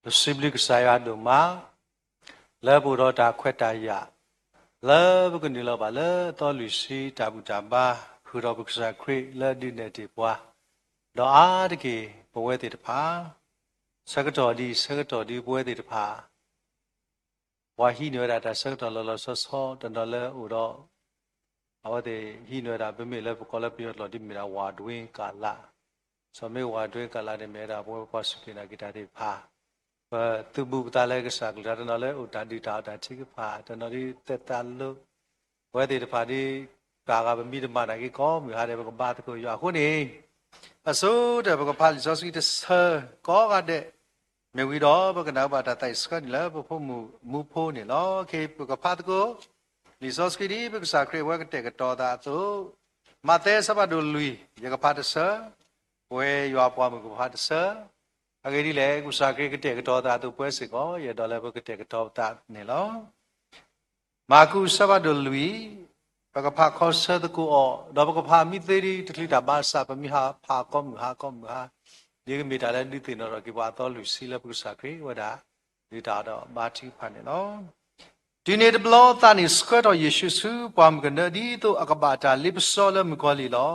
Siblik saya doma, le buroda kwetaya, le bukanila ba le tolusi tabu tamba, hurabuk sakri le dineti bwa. Doa deki baweti depa, sagatori baweti depa. Wahi nuera da sagatori soso dan le uro. Awade hi nuera bumi le bukola piot lo di mira wadwin kala. Some wadwin kala de mera bwa pasukina kita depa. Tu bu ta le sa kla dan le utadi ta ta chi pa dan ri tetalu wa de pa di ba ga mi de ma na ki ko mi ha de ba ba ko ya ko ni aso de ba pa li so si de sa ko ga de me wi do ba ka na ba ta tai ska ni la ba pho mu pho ni lo ke ba pa ko li so ski di ba sa kre wa ka te ka to da so ma te sa ba do lui ya ka pa de sa we ya pa mu ka pa de sa Agadi le kusakri kete keto ta tu puese ko ya dole bo kete keto ta ne lo maku sabado lui pagapha khosa de ko o do pagapha mi teri tli ta ba sa pa mi ha pha kom ha ye mi ta le ni tin no ki ba to lu si le kusakri wada ni ta do ba thi pha ne lo di ne de blo ta ni skwa do yesu su pam ga ne di to akabata lip so le mu ko li lo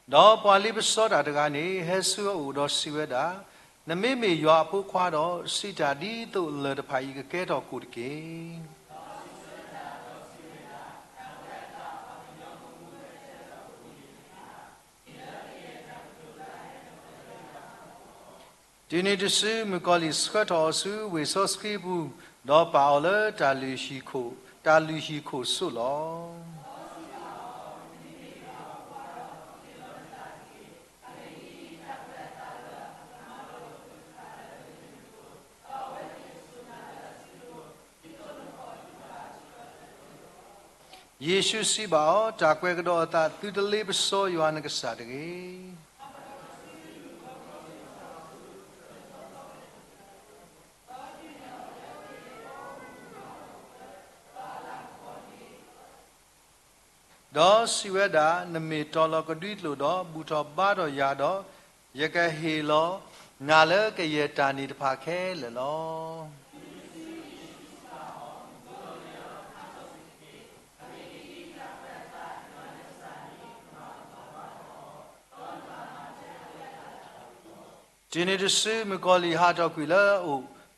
đó qua lý số đã được anh ấy hết số u đó siêu đã nằm mấy mấy giờ phụ khoa đó si trả đi tụ lừa được phải cái đó cụt kì đi này thì sư mình có lý số đó sư về số ski bu đó bảo là trả lì xì khổ số lo Yesu si bảo trả quay cái đó ta từ từ lấy số Yohan cái sao đấy đó siêu đã nằm mê trò lo cái đít lô đó bu trò ba đó ya đó ya cái hề lo ngà lỡ cái ya tràn đi phá khe lỡ lo Trên đây sư mới có lý hát cho quý lỡ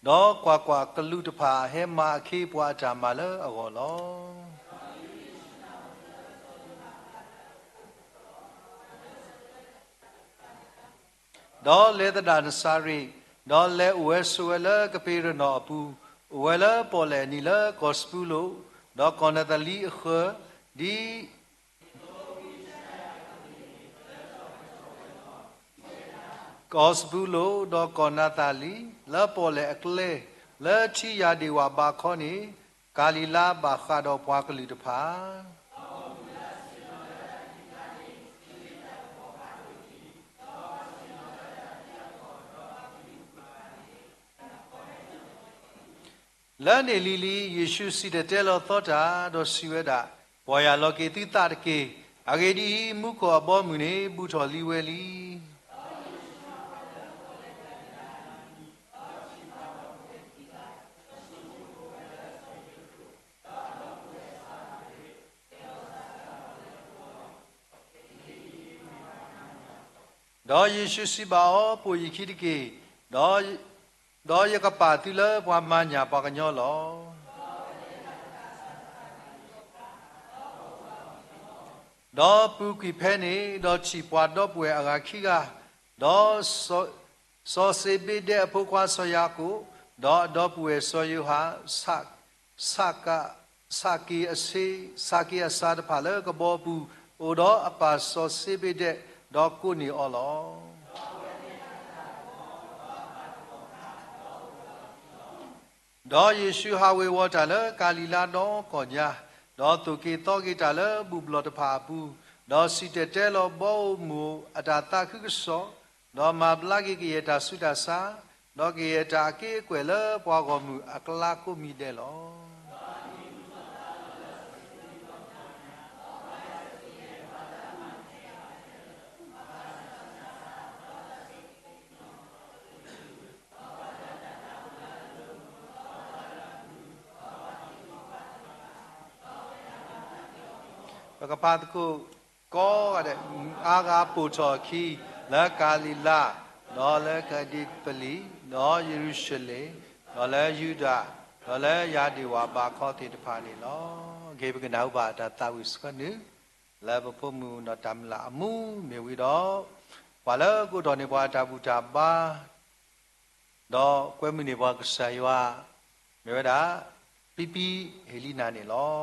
đó qua cái lưu tập hà hay mà khi qua trả mà lỡ ở gọi lo đó lẽ ta đàn sari đó lẽ uế suế lỡ cái bê rơ nọ bù uế lỡ bỏ lẽ ni lỡ gospel đó còn là ta lý khơ đi Gospel do konatali la pole akle la chi ya dewa ba khoni kalila ba kha do pwa kali de pha la ne lili yesu si de telo thota do siweda boya loke ti ta de ke agedi mu ko abo mu ne bu tho liwe li đó Giêsu si bảo bùi khi đi kì đó đó ya cái bà tí lỡ qua mà nhà bà cái nhỏ lo đó bùi kỳ phê này đó chỉ qua đó bùi à khi ga đó so se bê đe bùi qua so ya cụ đó đó bùi so yu ha saki asa de phá lỡ cái bò bùi ở đó à bà so se bê đe đó cô ni ở lo đó Giêsu hawe wa ta le kalila đó có nhà đó tu ki to ki ta le bu blo de pha bu đó si te lo bo mu atata khu so đó ma bla ki ta su ta sa đó ki ta ki kwe le bwa go mu akla ko mi de lo ကပါတခုကောတဲ့အာဂါပူချော်ခီလာကာလီလာနော်လေကဒီပလီနော်ယေရုရှလေနော်လေယူဒာနော်လေယာဒီဝါဘာခေါတိတဖာနေလောဂေဘကနောက်ပါတာတာဝိစကနုလာဘဖို့မူနော်တမ်လာအမှုမေဝီတော့ဘာလဲကိုတော်နေဘွားတာဘူးတာပါတော့ကွဲမီနေဘွားကဆာယွာမေဝဒါပီပီဟေလီနာနေလော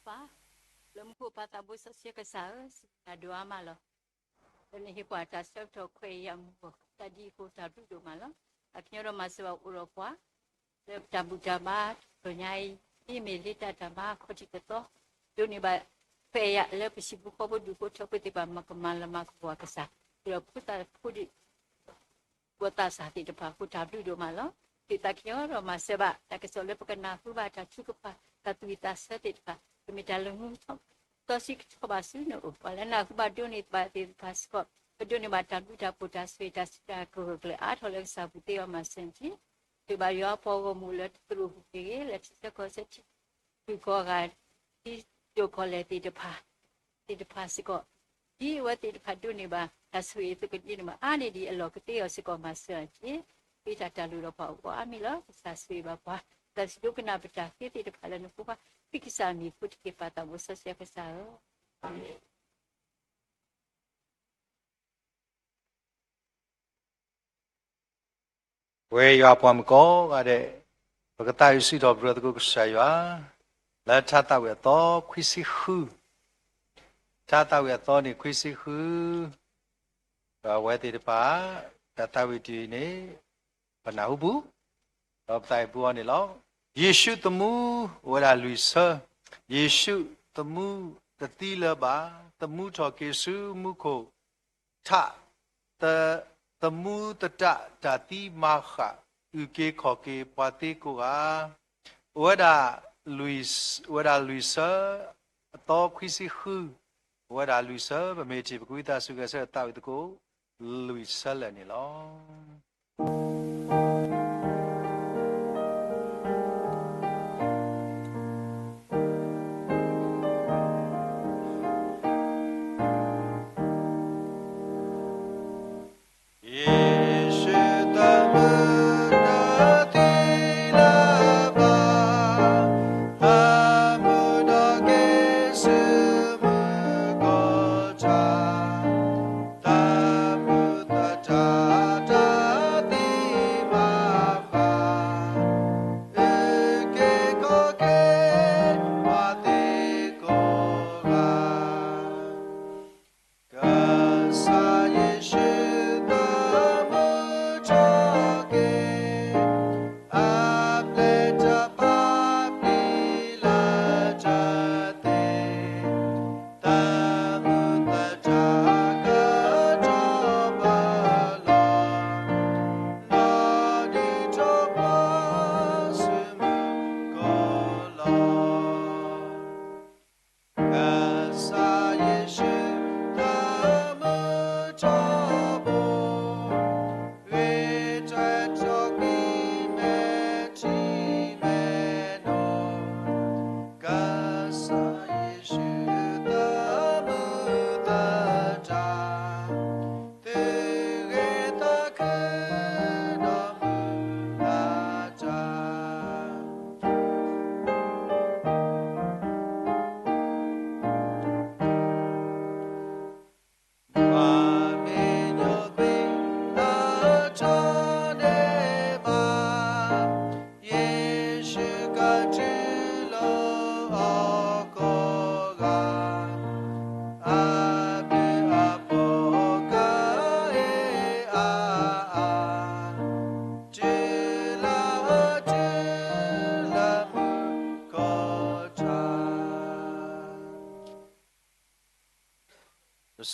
pa lom ko pata bu sa sia ka sa na doa malo dan hi kwa ta sa to kwe yam ko ta di ko ta du do malo aknya ro maswa uro kwa le ta bu ta ba to nyai ni me li ta ta ba ko ti to do ni ba pe ya le pi bu ko bu du ko to pe ti ba ma ka ma la ma ko ka sa ro pu ta ku di ko ta sa ti ta ku ta du do malo kita kyo ro maswa ta ke so le pa na ku ba ta chu ko pa ta tu ta sa ti pa mi ta lu to si ko ba su no wala na ku ba do ni ba ti pa ko do ni ba ta du ta pu ta swe ta sta ko le a tho le sa bu te ma sen ti tu ba yo po go mu le tu hu ke le ti ko se ti tu ko ga ti do ko le ti de pa si ko di wa ti de pa do ni ba ta swe tu ko ni ma a ni di a lo ke te yo si ko ma sen ti pi ta ta lu ro pa ko a mi lo sa swe ba pa ta si do kana pa ta ti de pa le no ku ba Pikisami put ke pata bosa sia kesal. We ya pom ko ga de bagata yu si do bro ko sa ya la cha ta we to khwisi hu cha ta we to ni khwisi hu ba we ti de pa ta ta we ti ni ba na hu bu ba tai bu ni lo ယေရှုတမှုဝရလူဆာယေရှုတမှုတတိလပါတမှုတော်ကေစုမှုကိုထတမှုတတတတိမခဥကေခောကေပတိကိုဝရလူဆာတော့ခွိစီခုဝရလူဆာဗမေချေပကွိတာစုကဆာတာဝတကိုလူဆာလည်းနေလော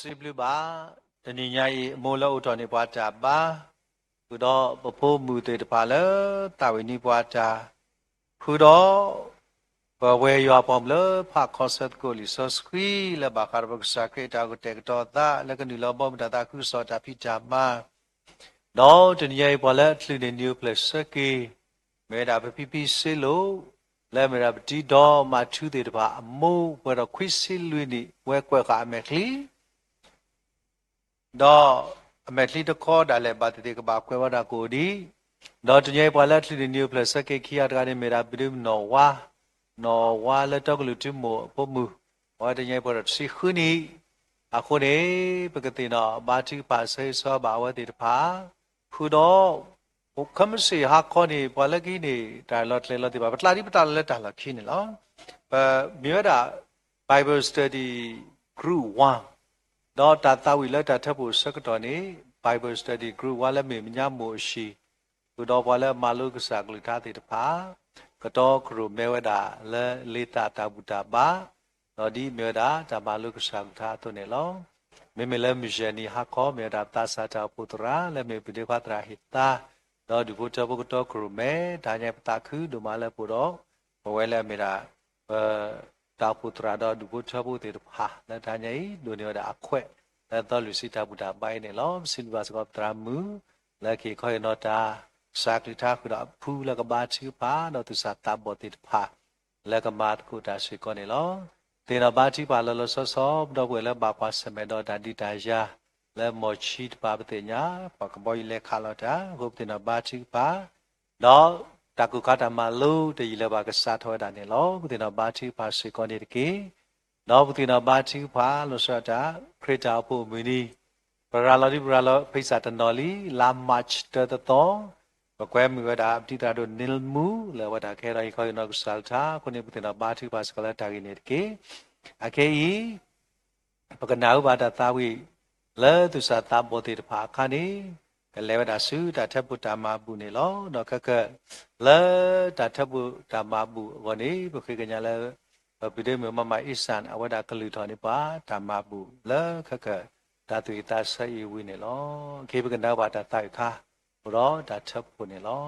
Siblu ba tani nyai mola utoni puata ba kudo popo mute de pala tawini puata kudo bawe yo pom le pha concert ko li so squi le ba kar ba sakre ta ko tek to ta le kan ni lo bom ta ta khu so ta phi ta ma no tani nyai pala tlu ni new place ki me da pi pi se lo le me da ti do ma thu de ba mo we ro khwi si lu ni we kwet ka me kli တော့အမက်လီတခေါ်ဒါလည်းဘာတေကဘာခွဲဝတာကိုဒီတော့တညေပွာလက်လီနီယိုပလက်စကေခီယာတကနေမေရာဘီဒုနော်ဝါလက်တော့ကလူတူမို့ပုံမူဟောတညေပွာစီခုနီအခုနေပကတိနော်ဘာတိပါဆေဆောဘာဝတိတဖာခုတော့ဘုခမစီဟာခေါနေပွာလကီနေဒါလော့လေလော့တိပါပတလာဒီပတလာလက်တာလာခင်းနေလောမြေတာ Bible Study Group 1တော့တာတာဝီလက်တာထပ်ဖို့စကတော့နေ Bible Study Group ဝါလည်းမေမြမို့ရှိသူတော့ဘာလဲမာလုကစားကလိထားတဲ့တဖာကတော့ကရုမဲဝဒလဲလေတာတာဘူတာပါတော့ဒီမြေတာဒါမာလုကစားထားတော့နေလောမေမေလဲမြရှနီဟာခေါ်မြေတာတာစာတာပုတရာလဲမေပိဒေခတရာဟိတာတော့ဒီဘုတဘကတော့ကရုမဲဒါညပတာခုဒုမလဲပူတော့ဘဝဲလဲမေတာတာပုတရာတော့ဒီဘုတဘတဲ့တဖာလဲဒါညဒုနေရအခွဲ့လဲတော့လူစီတာဘူတာပိုင်းနေလောစင်ဘာစကတရာမူလဲခေခေါ်နော်တာစာကလိထားခုတော့ဖူးလကဘာချီပါတော့သူစာတာဘောတိတဖာလကမတ်ခုတာရှိကောနေလောတေနဘာချီပါလလဆောဆောတော့ဝဲလဲဘာပါစမဲတော့ဒါဒီတာယာလဲမောချီတပါပတိညာပကဘောလဲခါလတာဟုတ်တေနဘာချီပါတော့တကုခတာမလို့တည်လဲဘာကစားထောတာနေလောတေနဘာချီပါရှိကောနေတကေတော့တေနဘာချီပါလို့ဆိုတာခရစ်တာဖို့မီနီပရာလောဒီပရာလောဖိစာတနော်လီလာမတ်တတတော့ကွဲမီဝဒါအတိတာတို့နီလ်မူလေဝဒါခဲရိုင်ခေါ်နော်ဆာလ်တာခုနေပတိနာဘာတိပါစကလာတာဂိနေတကေအကေဤပကနာဥပါဒသာဝိလဲသူစာတာဘောတိတဖာခါနေ lewa da su da tapu da ma bu ne lo no ka la da tapu da ma bu go ni bu khi kanya la bi de ma isan awada kalu tho ni ba da ma bu la ka da tu ta sa yi wi ne lo ke bu ka na ba da tai kha ro da tapu ne lo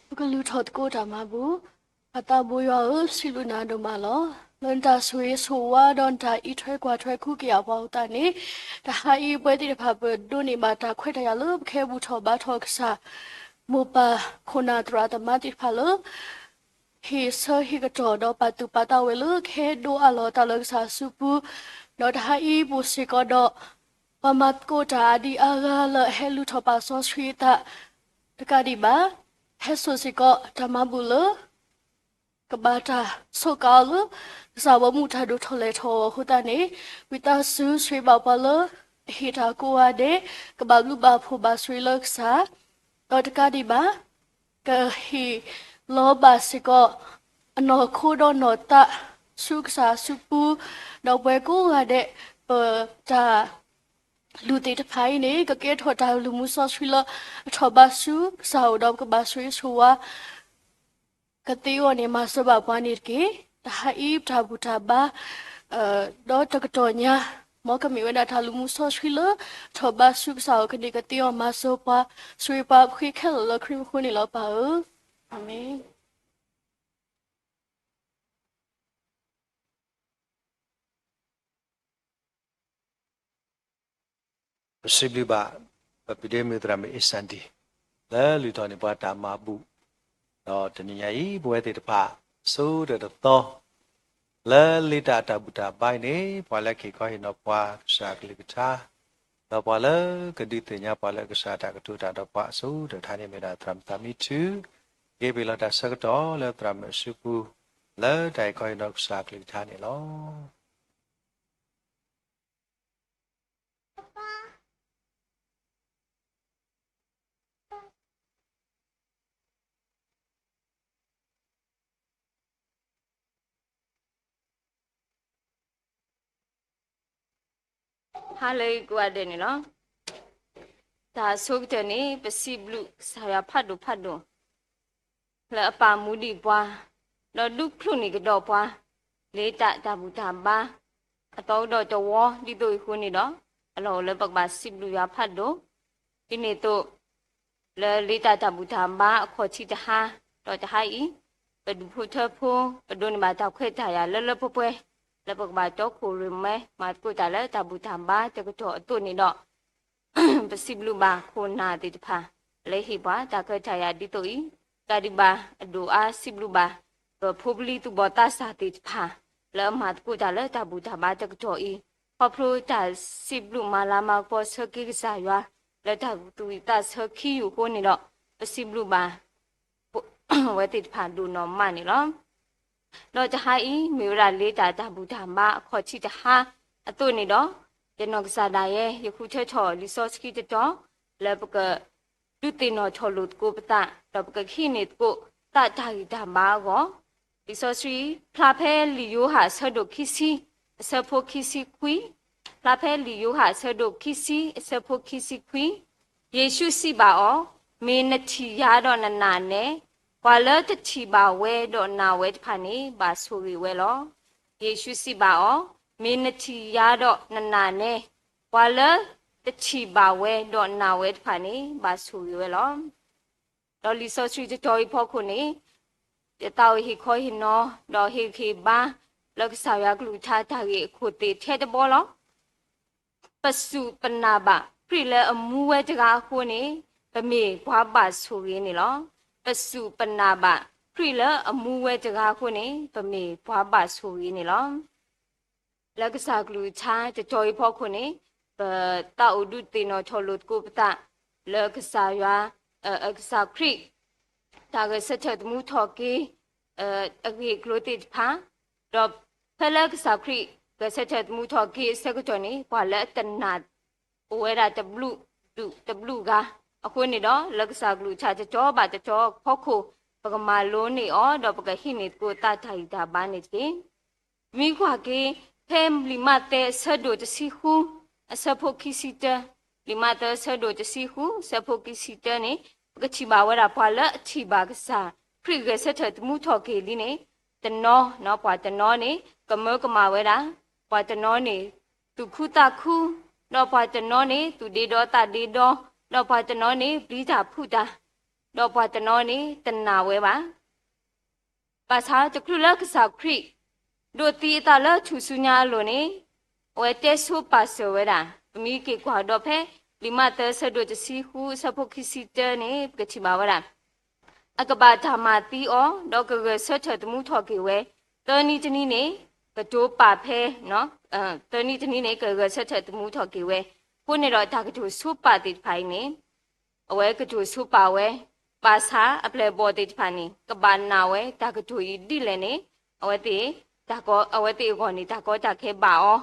不过路头过着嘛不，把大不要西路拿到嘛了。人家说说话，人家一吹过吹苦给要包单呢，但还一不的怕不多你嘛，他快点要了，开不超把超个啥，莫把คน拿ตัว的嘛的怕了。he sơ he cái trò đó bà tụ bà tao về lứa khe đua à lo tao lơ sa su pu nó đã i bu si có đó bà mặt cô trả đi à ga lợ he lu thọ bà so suy ta tất cả đi bà he so si có ta mà bu lơ ကဘာတာဆောကာလစာဝမှုထဒုထလေထောဟူတနေဝိတာဆူဆွေဘပလဟီတာကိုဝဒေကဘာလူဘာဖိုဘာဆွေလကစာတော့တကဒီဘာကဟီလောဘာစကောအနော်ခိုးတော့နော်တာစုကစာစုပူတော့ဘွယ်ကိုရတဲ့ပတာလူတေတဖိုင်နေကကဲထော်တာလူမှုဆော့ဆွေလထော်ဘာစုစာတော့ကဘာဆွေဆွာကတိဝနေမဆဘပနိကေတဟာအိဘတာဘူတာဘာတော့တကတော်ညာမောကမီဝဒတာလူမှုဆော့ဆွေလထော်ဘာစုစာကဒီကတိဝမဆောပါဆွေပါခွေခဲလခရခုနေလောပါအာမင် Possibly ba epidemic drama isandi la lu to ni ba ta ma bu no tani yai bwe te pa so de to la li ta ta bu ta bai ne pa la ki ko hi no pa sa kli ta no pa la ka di te nya pa la ka sa ta ka tu ta do pa so de tha ni me da tram ta mi tu ge bi la ta sa ka to la tram su pu la dai ko hi no sa kli ta ni loဟာလေကွာတဲ့နော်ဒါဆုတ်တဲ့နေပစီဘလူဆရာဖတ်တို့လဲအပါမူဒီပွားတော့ဒုခုနေကတော့ပွားလေတာဘူတာဘာအတော်တော့တဝဒီတို့ခုနေတော့အလောလဲပကပါစီဘလူရဖတ်တို့ဒီနေတော့လဲလေတာဘူတာဘာအခေါ်ချီတဟာတော့တဟာဤပဒုဖုထဖိုးပဒုန်ဘာတောက်ခွဲတာရလဲပွဲแล้วบอกว่าเจ้าคูรึไหมมากูแต่ละตาบุตามบ้าจะก็ตัวตัวนี้เนาะเป็นสิบลูบาคนนาติดพาเลยหิบว่าตาเคยใช้ยาดิตัวอีกาดิบาดูอาสิบลูบาก็พบลีตุบอตาสาติดพาแล้วมากูแต่ละตาบุตามบ้าจะก็ตัวอีพอพลูตาสิบลูมาลามาพอเสกิกษายว่าแล้วตาตุยตาเสกิอยู่คนนี้เนาะเป็นสิบลูบาไว้ติดพาดูนอมมานี่เนาะเราจะให้มีเวลาเลี้ยตาบูธามาขอชี้จะหาตัวนี้ดอกจะนอกจากได้ยังคู่เช่อรีสอร์ทที่จะจ่อแล้วก็ดูตีนอชอลุดกูปตาแล้วก็ขี้เน็ตกูตาทางธามาก็รีสอร์ทพลาเพลิโยหาเสดคิซีเสพคิซีคุยพลาเพลิโยหาเสดคิซีเสพคิซีคุยเยซูสิบาอ๋อมีนาทียาดอนนานเน่กว่าเลิศชีบาเวดอนาเวทพานีบาสุริเวลอเยซูสิบาอ๋อมีนาทียาดอนนานเน่กว่าเลิศชีบาเวดอนาเวทพานีบาสุริเวลอเราลิซอสจะจอยพอคนนี้จะเตาหิคอยหินนอดอหิคีบ้าแล้วก็สาวยากลูชาทาริขุดติเทตบอลปสุปนาบะพริเลอมูเวจกาคนนี้ก็มีความบาสุรินี่ลอปสุปนาบะพริเลอมูเวจกาคนนี้ปมีพวาบาสุรีนี่ล้อแล้วก็สากลูชาจะจอยพอคนนี้ตาอุดุตินอชอลุดกูปตะแล้วก็สายาก็สาคริตาก็เสถิดมูทอกีอกิกลูติพาดอกเพลก็สาคริก็เสถิดมูทอกีเสกจอนี้กว่าละตันนาโอเวราตบลูกาအခုနေတော့လက်စားကလူချာကြောပါကြောဖောက်ခုပကမာလုံးနေဩတော့ပကဟိနေကိုတထိုင်တာဘာနေတိမိခွာကေဖဲလီမတဲ့ဆဒိုတစီခုအစဖို့ခိစီတလီမတဲ့ဆဒိုတစီခုစဖို့ခိစီတနေပကချီပါဝရဖွာလအချီပါကစားဖရိကဆက်ထမှုထော်ကေလီနေတနောပွာတနောနေကမောကမာဝရပွာတနောနေသူခုတခုတော့ပွာတနောနေသူဒေတော့တဒေတော့တော့ဘာတနောနေပြီးတာဖူတာတော့ဘာတနောနေတနာဝဲပါပါစာတခုလကစားခရိဒိုတီတာလချူစုညာလိုနေဝဲတဲဆူပါဆဝဲတာမိကေကွာတော့ဖဲလီမတဲဆဒိုတစီဟုစပုခိစီတဲနေပကချီမာဝရအကဘာသာမာတီအောတော့ကကဆွတ်ချတမှုထော်ကေဝဲတောနီတနီနေကတိုးပါဖဲနော်တောနီတနီနေကကဆွတ်ချတမှုထော်ကေဝဲကိုနေတော့ဒါကတူဆူပါတိဖိုင်နေအဝဲကတူဆူပါဝဲပ ပါစာအပလေဘောတေဖာနီကဘာနာဝဲတာကတူဤဒီလေနေအဝဲတေတာကောအဝဲတေကောနေတာကောတာခဲပါအော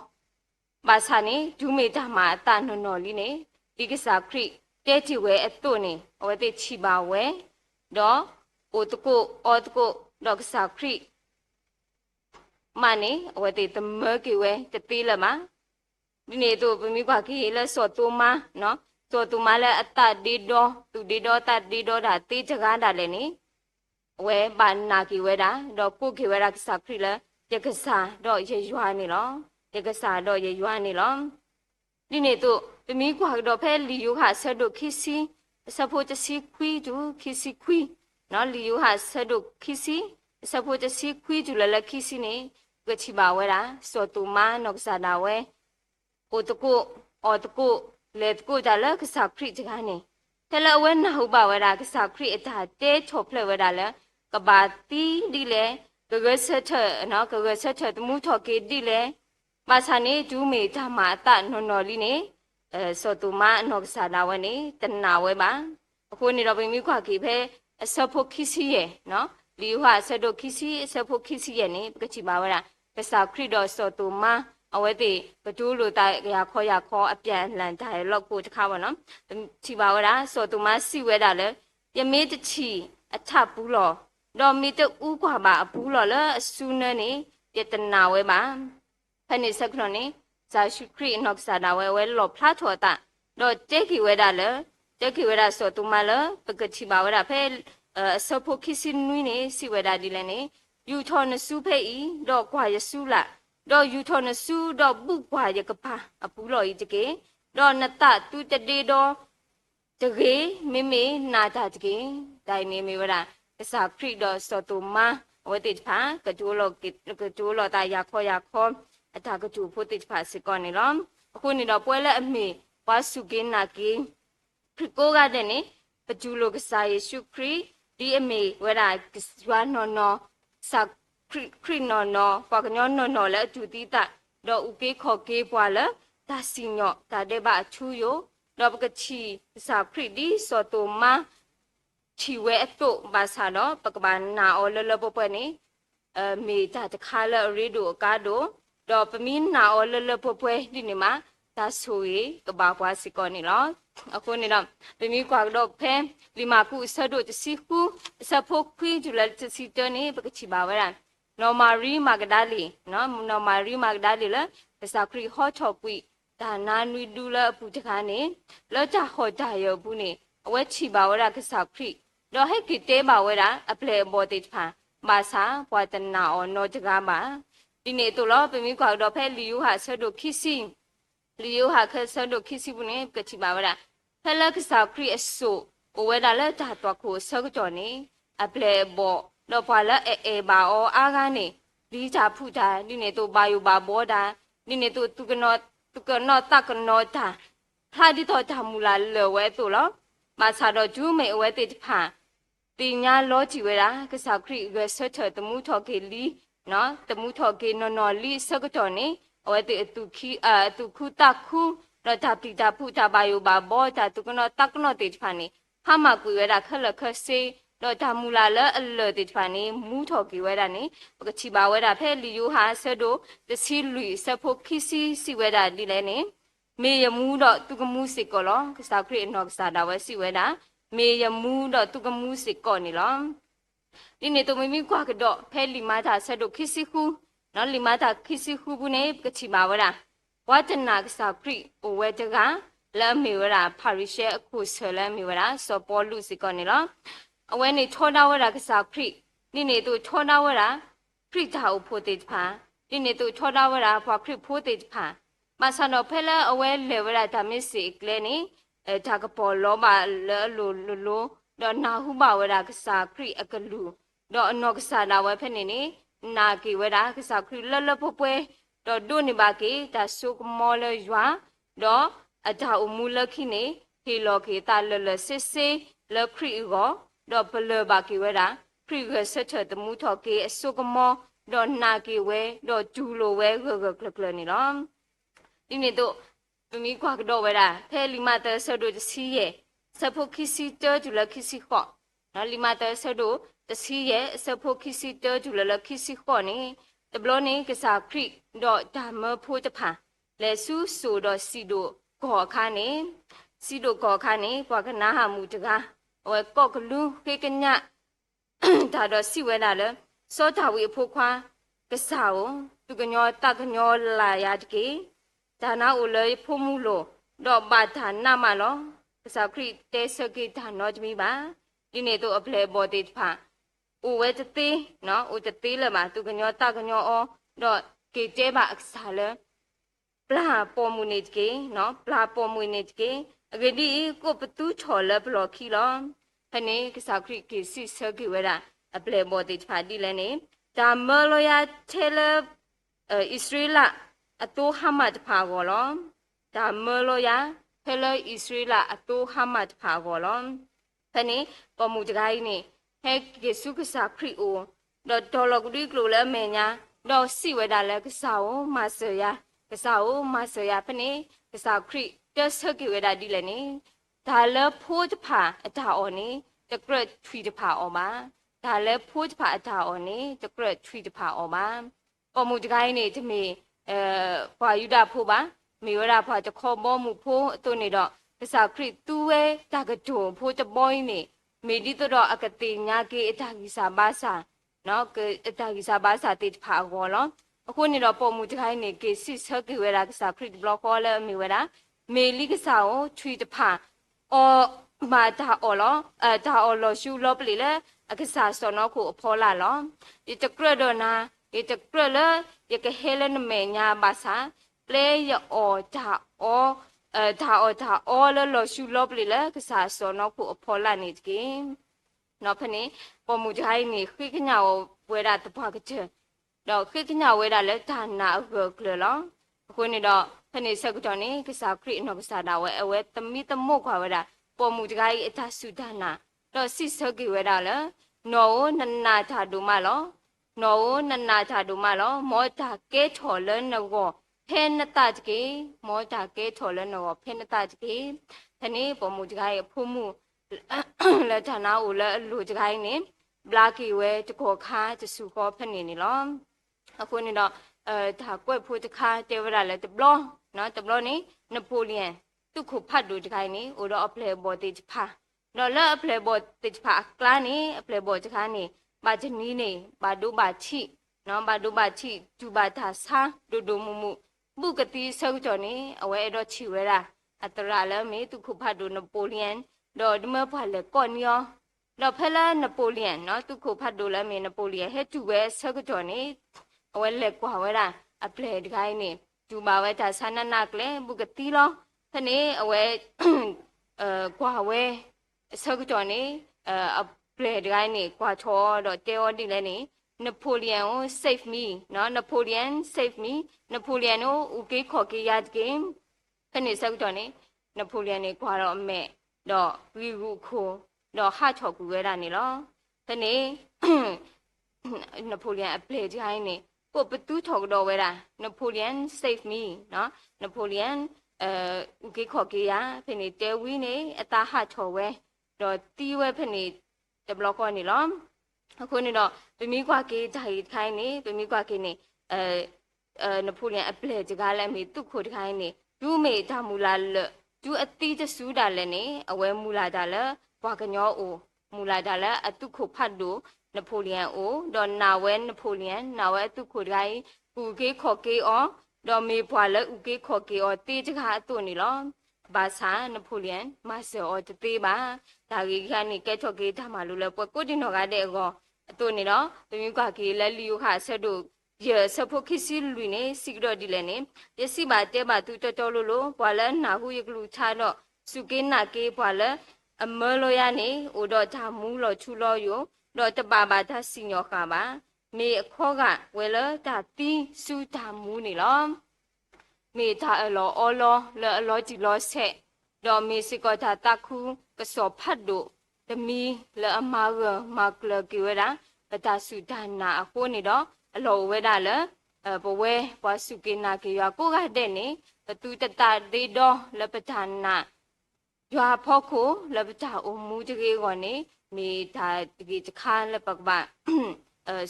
ပါစာနေဒူမေတာမှာအတနော်နော်လီနေဒီကစားခရိတဲချီဝဲအတုနေအဝဲတေချီပါဝဲတော့အိုတကိုအောတကိုတော့ကစားခရိမနေအဝဲတေတမကေဝဲတတိလမဒီနေတော့ပမိကွာခေလဲစောတူမနော်စောတူမလဲအတဒီတော့သူဒီတော့တဒီတော့ဒါတေချကားတာလဲနေဝဲဘာနာကေဝဲတာတော့ကိုကေဝဲတာကစားခရိလဲတကစားတော့ရေရွာနေလောတကစားတော့ရေရွာနေလောဒီနေတော့ပမိကွာတော့ဖဲလီယိုဟာဆက်တို့ခီစီစဖို့တစီခွီတူခီစီခွီနော်လီယိုဟာဆက်တို့ခီစီစဖို့တစီခွီတူလဲခီစီနေကချီပါဝဲတာစောတူမနောကစားတာဝဲအိုတကိုအော်တကိုလေတကိုကြလဲကစားခရိတကနေတလဲဝဲနာဟုပါဝဲတာကစားခရိအတာတဲချော်ဖလဲဝဲတာလဲကဘာတီဒီလဲဂဂဆက်ထနော်ဂဂဆက်ထတမှုထော်ကေဒီလဲမဆာနေဒူးမေဓမ္မာတနော်နော်လီနေစောတူမနောကစားတာဝဲနေတနာဝဲပါအခုနေတော့ဘမိခွာကေဖဲအစဖို့ခီစီရဲ့နော်လီယူဟာဆက်တို့ခီစီအစဖို့ခီစီရဲ့နေကချီပါဝဲတာကစားခရိတော့စောတူမအဝဲတေကတူးလိုတိုင်ရခေါ်အပြန်လန်တိုင်လောက်ကိုတခါပါနော်ချီပါဝဲတာစောတူမစီဝဲတာလဲပြမေးတချီအထဘူးလောတော့မီတဥကွာပါအဘူးလောလဲအဆူနနေပြတနာဝဲပါဖနေစခရနေဇာရှုခရိနော့ဆာနာဝဲလောဖလာထောတာတော့တဲကီဝဲတာလဲတဲကီဝဲတာစောတူမလဲပကချီပါဝဲတာဖဲစဖိုခိစင်နွီနေစီဝဲတာဒီလဲနေယူထောနစုဖဲဤတော့ကွာရစုလာတော့ယူထောနစုတော့ပုကွာရကပါအပူလော်ဤတကေတော့နတတူတတေတော့တကေမေမေနာတာတကေတိုင်နေမေဝရာကစားခရိတော့စောတူမဝဲတိဖာကတူလောတာရခေါ်အတာကတူဖို့တိဖာစကောနေလောအခုနေတော့ပွဲလက်အမေဝါစုကင်းနာကင်းခရကိုကတဲ့နေပကျူလိုကစားယေရှုခရစ်ဒီအမေဝဲတာရွာနော်စာခရနော်ပကညောနော်လဲအတူတီတာတော့ဥကေခေါ်ကေပွာလဲဒါစီညောဒါတဲ့ပါအချူယိုတော့ပကချီစာခရစ်ဒီစောတူမချီဝဲအတုဘာသာတော့ပကဘာနာအော်လပပွဲနေမေတာတခါလဲရီဒိုကာဒိုတော့ပမင်းနာအော်လပပွဲဒီနေမှာဒါဆိုရေကဘာပွားစီကောနေလောအခုနေတော့ပမီကွာတော့ဖဲလီမာကူဆဒိုတစီကူစဖို့ခွီဂျူလတစီတနေပကချီပါဝရန်နော်မာရီမာဂဒါလီနော်နော်မာရီမာဂဒါလီလဲပစာခရီဟောချော်ကွီဒါနာနွီဒူလအပူတခါနေလောချဟောတာယောဘူးနေအဝဲချီပါဝရကစာခရီတော့ဟဲ့ကတဲပါဝရအပလေဘောတိဖာမာစာဘွာတနာအော်နော်တကားမှာဒီနေတော့လောပမီကွာတော့ဖဲလီယူဟာဆဒိုခီစီလီယိုဟာခဆဒိုခီစီဘူးနေကချီပါဝရဖဲလကစာခရီအဆိုကိုဝဲတာလဲတာတော့ကိုဆောက်ကြော်နေအပလေဘောတော့ဘွာလဲအေပါအောအားကားနေဒီချာဖူတာဒီနေတော့ဘာယူဘာဘောတာဒီနေတော့သူကနောတကနောတာဟာဒီတော့တာမူလာလောဝဲတော့လောမဆာတော့ဂျူးမေအဝဲတိဖာတင်ညာလောချီဝဲတာကစားခရီရွယ်ဆွတ်တမှုထော်ကေလီနော်တမှုထော်ကေနော်လီစကတော်နေအဝဲတိတူခီတူခုတခုတော့တာပိတာဖူတာဘာယူဘာဘောတာသူကနောတကနောတိဖာနေဟာမကူဝဲတာခလခစေတော့တာမူလာလဲအလောတိဖာနေမူထော်ကေဝဲတာနေပကချီပါဝဲတာဖဲလီယိုဟာဆဒိုတစီလူစဖို့ခီစီဝဲတာဒီလဲနေမေယမူတော့သူကမှုစစ်ကောလောကစားခရီနောကစားတာဝဲစီဝဲတာမေယမူတော့သူကမှုစစ်ကောနေလောဒီနေတော့မမီကွာကတော့ဖဲလီမာတာဆဒိုခီစီခုနော်လီမာတာခီစီခုဘူးနေကချီပါဝဲတာဝါတနာကစားခရီအိုဝဲတကလဲမေဝဲတာပါရီရှဲအခုဆလဲမေဝဲတာစောပေါ်လူစစ်ကောနေလောအဝဲနေထောတာဝဲတာကစားခရီဒီနေတော့ထောတာဝဲတာခရီတာကိုဖို့တေဖာဒီနေတော့ထောတာဝဲတာဖွာခရီဖို့တေဖာမဆန်တော့ဖဲလဲအဝဲလေဝဲတာဒါမစ်စီကလဲနေဒါကပေါ်လောမလဲလိုတော့နာဟုပါဝဲတာကစားခရီအကလူတော့အနောကစားတာဝဲဖဲနေနေနာကီဝဲတာကစားခရီလပပွဲတော့ဒုန်နေပါကေဒါဆုကမောလဲရွာတော့အတာအမူလခိနေဟီလောကေတာလစစ်စေလခရီရောတော့ဘလဘာကေဝဲတာခရီကဆက်ထတမှုထော်ကေအဆုကမောတော့နာကေဝဲတော့ဂျူလိုဝဲကလနေလောဒီနေ့တော့ပမီကွာကတော့ဝဲတာဖဲလီမာတဆဒိုစီရဲ့စဖို့ခီစီတောဂျူလခီစီခေါ နော်လီမာတဲဆဒိုတစီရဲ့စဖို့ခိစီတဲဂျူလလခိစီခေါနေတဘလနေကစားခရိတော့ဒါမဖို့တဖာလဲဆူဆိုတော့စီဒိုခေါ်ခါနေစီဒိုခေါ်ခါနေဘွာကနာဟာမူတကားဝဲကော့ကလူခေကညဒါတော့စီဝဲလာလဲစောတာဝီဖို့ခွာကစားကိုသူကညောတကညောလာရတကေဒါနာဦးလေဖို့မှုလို့တော့ဘာသာနာမလောကစားခရိတဲဆကေဒါနော်ကြမီပါဒီနေ့တော့အပလေဘော်တေဖာဦးဝဲတသေးနော်ဦးတသေးလဲမှာသူကညောတကညောအောတော့ကေတဲပါအစားလဲပလာပေါ်မူနေကေနော်ပလာပေါ်မူနေကေအဂဒီကိုပတူချော်လဲဘလော်ခီလောဖနေကစားခရိကေစီဆကေဝဲတာအပလေဘော်တေဖာဒီလဲနေဒါမလောယာထဲလဲဣသရေလအတိုးဟာမတ်ဖာကောလောဒါမလောယာထဲလဲဣသရေလအတိုးဟာမတ်ဖာကောလောဖနေပေါ်မူတကိုင်းနေဟဲကေစုကစားခရီအိုတော့ဒေါ်လာဂရီကလိုလဲမေညာတော့စီဝဲတာလဲကစားအိုမဆယာကစားအိုမဆယာဖနေကစားခရီတက်ဆကေဝဲတာဒီလဲနေဒါလဲဖိုးတဖာအတာအော်နေတကရက်ထွီတဖာအော်ပါဒါလဲဖိုးတဖာအတာအော်နေတကရက်ထွီတဖာအော်ပါပေါ်မူတကိုင်းနေတမေဘွာယူတာဖိုးပါမေဝရဘွာတခေါ်မောမှုဖိုးအတုနေတော့ကစားခရီတူဝဲတာကတုံဖိုးတပွိုင်းနေမေဒီတော့အကတိညာကေအတာဂီစာဘာစာနော်ကအတာဂီစာဘာစာတိဖာကောလောအခုနေတော့ပုံမူတခိုင်းနေကေစစ်ဆကေဝဲတာကစားခရစ်ဘလော့ကောလဲမေဝဲတာမေလီကစားကိုထွီတဖာအော်မာတာအော်လောဒါအော်လောရှူလောပလီလဲအကစားစောနော်ကိုအဖော်လာလောဒီတကရတော့နာဒီတကရလဲယကဟဲလနမေညာဘာစာပလေယောဒါအော်ဒါအော်လောရှူလောပလီလဲကစားစောနော်ကိုအဖော်လာနေကေနော်ဖနေပေါ်မူတိုင်းနေခိကညာဝဲတာတပွားကတဲ့တော့ခိကညာဝဲတာလဲဒါနာကလလောအခုနေတော့ဖနေဆက်ကတော့နေကစားခရစ်နော်ကစားတာဝဲအဝဲတမီတမို့ခွာဝဲတာပေါ်မူတိုင်းအတဆူဒနာတော့စစ်ဆကေဝဲတာလဲနော်နနာတာဒူမလောနော်နနာတာဒူမလောမောတာကဲထော်လဲနော်ဖဲနတတကေမောတာကဲထော်လဲနော်ဖဲနတတကေဖနေပေါ်မူတိုင်းဖုံမှုလဲဌာနဦးလဲလူတကိုင်းနေဘလာကီဝဲတကောခါတဆူကောဖနေနေလောအခုနေတော့ဒါကွက်ဖို့တခါတေဝရလဲတဘလောနော်တဘလောနေနပိုလီယန်သူခုဖတ်လူတကိုင်းနေဦးတော့အပလေဘော်တေဖာနော်လဲအပလေဘော်တေဖာကလာနေအပလေဘော်တခါနေဘာဂျနီနေဘာဒိုဘာချီနော်ဘာဒိုဘာချီဒူဘာသာစာဒိုဒိုမူမူဘုကတိဆောက်ကြောနေအဝဲတော့ချီဝဲတာအတရလဲမေသူခုဖတ်လူနပိုလီယန်တော့ဒီမှာဘာလဲကော်နီယောတော့ဖလာနပိုလီယန်နော်သူခုဖတ်လို့လဲမင်းနပိုလီယန်ဟဲ့တူပဲဆက်ကြောနေအဝဲလက်ကွာဝဲတာအပလေဒီကိုင်းနေသူပါဝဲတာဆန္နနာကလဲဘုကတိလောဖနေအဝဲကွာဝဲဆက်ကြောနေအပလေဒီကိုင်းနေကွာချောတော့တဲော်ဒီလဲနေနပိုလီယန်ကို save me နော်နပိုလီယန် save me နပိုလီယန်ကိုဦးကေခေါ်ကေရတ်ကင်းဖနေဆက်ကြောနေနပိုလီယန်နေကွာတော့အမဲတော့ဝီရုခိုတော့ဟာချော်ကူရတာနေလောဒီနေ့နပိုလီယန်အပလေချိုင်းနေကိုပတူးထော်တော့ဝဲတာနပိုလီယန် save me နော်နပိုလီယန်ဥကေခေါ်ကေရဖိနေတဲဝီနေအသားဟာချော်ဝဲတော့တီးဝဲဖိနေတဘလော့ကောနေလောအခုနေတော့ပမီကွာကေဓာတ်ခိုင်းနေပမီကွာကေနေနပိုလီယန်အပလေချကားလဲမီသူ့ခိုခိုင်းနေဒူးမေဒါမူလာလသူအတိတဆူတာလည်းနေအဝဲမူလာတာလည်းဘွာကညောအိုမူလာတာလည်းအတုခုဖတ်လို့နပိုလီယန်အိုတော့နာဝဲနပိုလီယန်နာဝဲအတုခုတိုင်းဥကေခေါ်ကေအောတော့မေဘွာလည်းဥကေခေါ်ကေအောတေးတခါအတုနေလောဘာသာနပိုလီယန်မဆောအောတသေးပါဒါကြီးကနေကဲချော့ကေထားမှလို့လဲပွဲကိုတင်တော်ကတဲ့ကောအတုနေတော့ဘမီကွာကေလဲလီယိုခါဆက်တို့ရစဖို့ခစီလူနေစီကတော့ဒီလဲနေရစီပါတဲပါသူတော်လို့ဘွာလဲနာဟုရကလူချတော့စုကေနာကေဘွာလဲအမလောရနေဦးတော့ဒါမူလောချူလောယတော့တပါပါဒါစညောခါပါမေအခေါ်ကဝဲလဲဒါတီးစုဒါမူနေလောမေဒါအလောအောလောလဲအလောကြည့်လောဆက်တော့မေစကောဒါတခုကစောဖတ်တို့တမီလဲအမားမကလကေဝဲတာပဒါစုဒါနာအခုနေတော့အလောဝဲတာလဲဘဝဲဘွာစုကေနာကေရကိုကတဲ့နေဘသူတတသေးတော့လပဒါနာရွာဖို့ကိုလပဒါအမူတကေကောနေ มีทากิจค้าและปักบะ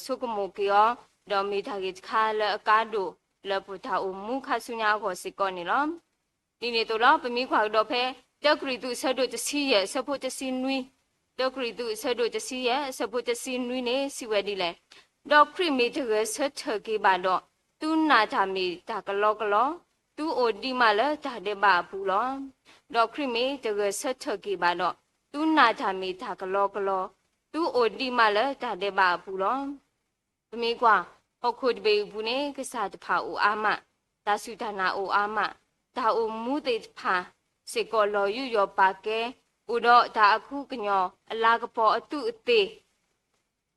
สุกโมกิอดอมีทากิจค้าและกาดูและปุถาอุมุขสุญญาโกสิกอนี่ล้อนี่ตัวเราเป็นมีความดอเพเจ้ากรีตุสะดุจะซีเยสะพุจะซีนุยเจ้ากรีตุสะดุจะซีเยสะพุจะซีนุยเนี่ยสิเวดีเลยดอกครีมีเธอเสะเธอกีบาดอตูนาทามีตากลอกลอตูโอดีมาเลตาเดบาปูลอดอกครีมีเธอเสะเธอกีบาดอตูนาทามีตากลอกลอตูโอดีมาเลตาเดบาปูลอเป็นมีกว่าพอคุดเบยบุเนก็สาจะพาอูอามะตาสุดานาอูอามะตาอูมูเตพาสิกอลอยุยอปาเกอุดอตาอคูกญออลากปออตุอเต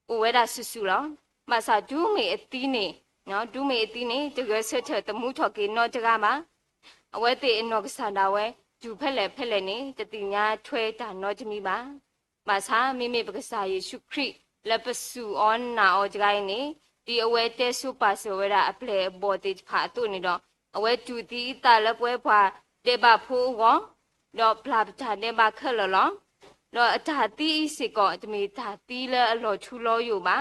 อูเวดาสุสุลอมาสาดูเมอตีเนเนาะดูเมอตีเนจะเกเสเถตมูทอเกนอจะกามาอเวเตอนอกสาดาเวจูเพลเนจะติญาถวยตานอจะมีบามาสามิปกษาเยซูคริและปสุออนนาอจะกายเนဒီအဝဲတဲစုပါစဝရအပလေဘောတိဖာတုန်တော့အဝဲကျူတီတာလပွဲဖွာတေဘဖိုးကောတော့ဖလာပတာတေဘခက်လောတော့အတာတီစစ်ကောတမီတာတီလအလောချူလောယူပါ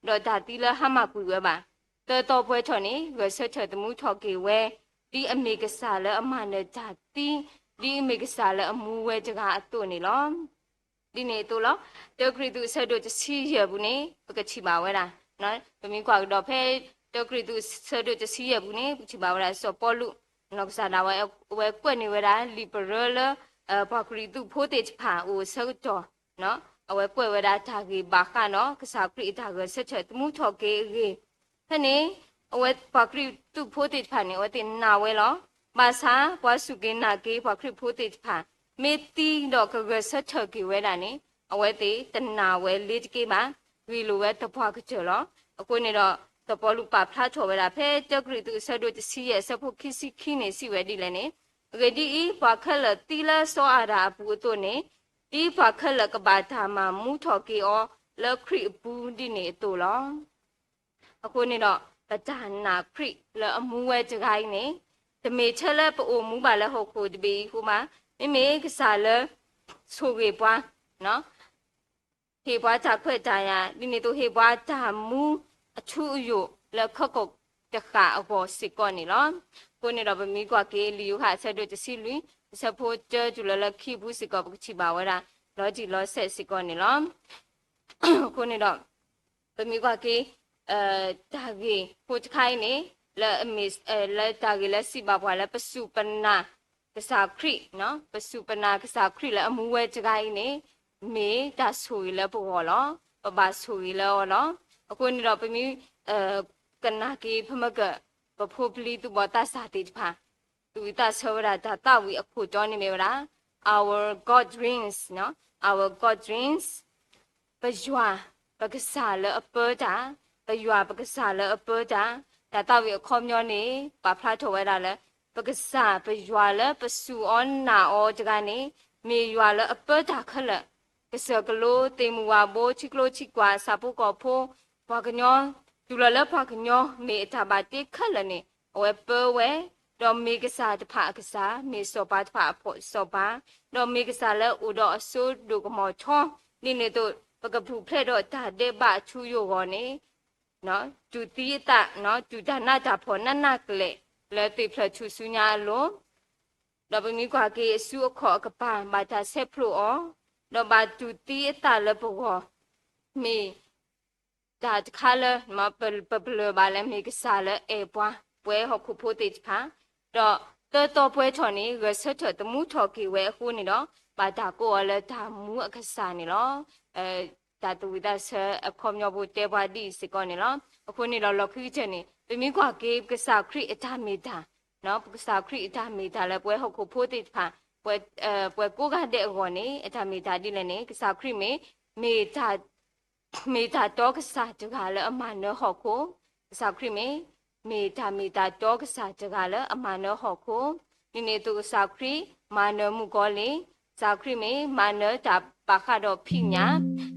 တော့တာတီလဟမကူဝဲပါတော်ပွဲချော်နေရဆက်ချတမှုထော်ကေဝဲဒီအမေကစားလအမနဲ့တာတီဒီအမေကစားလအမူဝဲကြကအတုန်နေလောဒီနေတူလောတကရီတူဆက်တို့စီရဘူးနေပကချီပါဝဲလားနော်ပမီကွာတော့ဖဲတကရီတူဆဒုတစီရဘူးနေချပါဝရဆောပေါ်လူနောက်ကစားနာဝဲကွက်နေဝဲတာလီဘရယ်ပကရီတူဖိုတေချဖာအိုဆောတော့နော်အဝဲကွက်ဝဲတာတာကီဘာခနော်ကစားခရီတာကဆက်ချက်တမှုထော်ကေရေဖနေအဝဲပကရီတူဖိုတေချဖာနေဝဲတင်နာဝဲလောဘာသာဘွားစုကေနာကေပကရီဖိုတေချဖာမေတီတော့ကဆက်ချက်ကေဝဲတာနေအဝဲတေတနာဝဲလေးကေမှာဝီလိုဝဲတဖွားကချေလောအခုနေတော့တပေါ်လူပါဖလားချော်ဝဲတာဖဲတက်ကရီတူဆဒိုတစီရဲ့ဆဖို့ခိစီခိနေစီဝဲဒီလဲနေဂဒီဤပါခလတီလာစောအာရာဘူးတို့နေဤပါခလကဘာသာမမူထော်ကီအောလက်ခရီဘူးဒီနေတူလောအခုနေတော့ပဇာနာခရီလအမူဝဲကြိုင်းနေတမေချက်လက်ပိုမူပါလဲဟုတ်ကိုတပီဟိုမှာမေကစားလဲဆိုကေပွားနော်ဟေဘွားချခွဲ့ကြရဒီနေတော့ဟေဘွားချမူအချူယိုလက်ခကုတ်တခါအပေါ်စစ်ကောနေလောကိုနေတော့ဗမီကွာကေလီယိုဟာဆက်တို့တစီလူစဖို့ကျကျလလခိဘူးစစ်ကောပချီပါဝရလောဂျီလောဆက်စစ်ကောနေလောကိုနေတော့ဗမီကွာကေတာဂေပိုချခိုင်းနေလဲအမစ်လဲတာဂေလဲစီပါဘွားလဲပစုပနာကစားခရီနော်ပစုပနာကစားခရီလဲအမူဝဲကြိုင်းနေမေဒါဆူလဲပေါ်လောပပဆူလဲလောအခုနေတော့ပမီကနာကီဖမကပဖိုပလီတူဘတာစာတိဖာတူတာဆောရတာတာဝီအခုတော့နေမေဗလား our god dreams နော် our god dreams ပယွာပကစားလဲအပေါ်တာပယွာပကစားလဲအပေါ်တာဒါတာဝီအခေါမျောနေပါဖလားထော်ဝဲတာလဲပကစားပယွာလဲပဆူအွန်နာအောတကနေမေယွာလဲအပေါ်တာခလကစကလိုတေမူဝါဘိုချီကလိုချီကွာစာပုကောဖိုးဘွာကညောဒူလလဖာကညောမေအတာဘာတိခလနေအဝဲပွဲဝဲတော့မေကစားတဖာကစားမေစောပါတဖာဖို့စောပါတော့မေကစားလဲဥတော့အစိုးဒုကမောချောနိနေတော့ပကဖူဖလက်တော့ဒါတဲ့ဘချူယောကောနေနော်ကျူတီတနော်ကျူဒနာတာဖောနနကလေလဲတိဖလက်ချူစုညာလို့တော့ဘမီကွာကေအစုအခေါ်ကပါမာတာဆက်ဖလို့အောတော့ဘာကျူတီတလဲဘောမေဒါတခါလဲမပလဘာလဲမေကစားလဲအေပွားပွဲဟခုဖို့တိဖာတော့တော်ပွဲချော်နေရဆက်ထတမှုထော်ကီဝဲအခုနေတော့ဘာတာကိုလဲဒါမူအခစားနေလောဒါတူဒါဆအခေါမျောဖို့တဲပါဒီစကောနေလောအခုနေတော့လောက်ခီးချက်နေပမီကွာကေကစားခရီအတာမေတာနော်ကစားခရီအတာမေတာလဲပွဲဟခုဖို့တိဖာပွဲကိုကတဲ့အော်နေအတာမေတာဒီလဲနေကစားခရီမေတာတော့ကစားတကလည်းအမှန်တော့ဟောကိုစာခရီမေတာတော့ကစားတကလည်းအမှန်တော့ဟောကိုဒီနေ့သူစာခရီမာနမှုကောလေစာခရီမာနတာပါခတော့ဖိညာ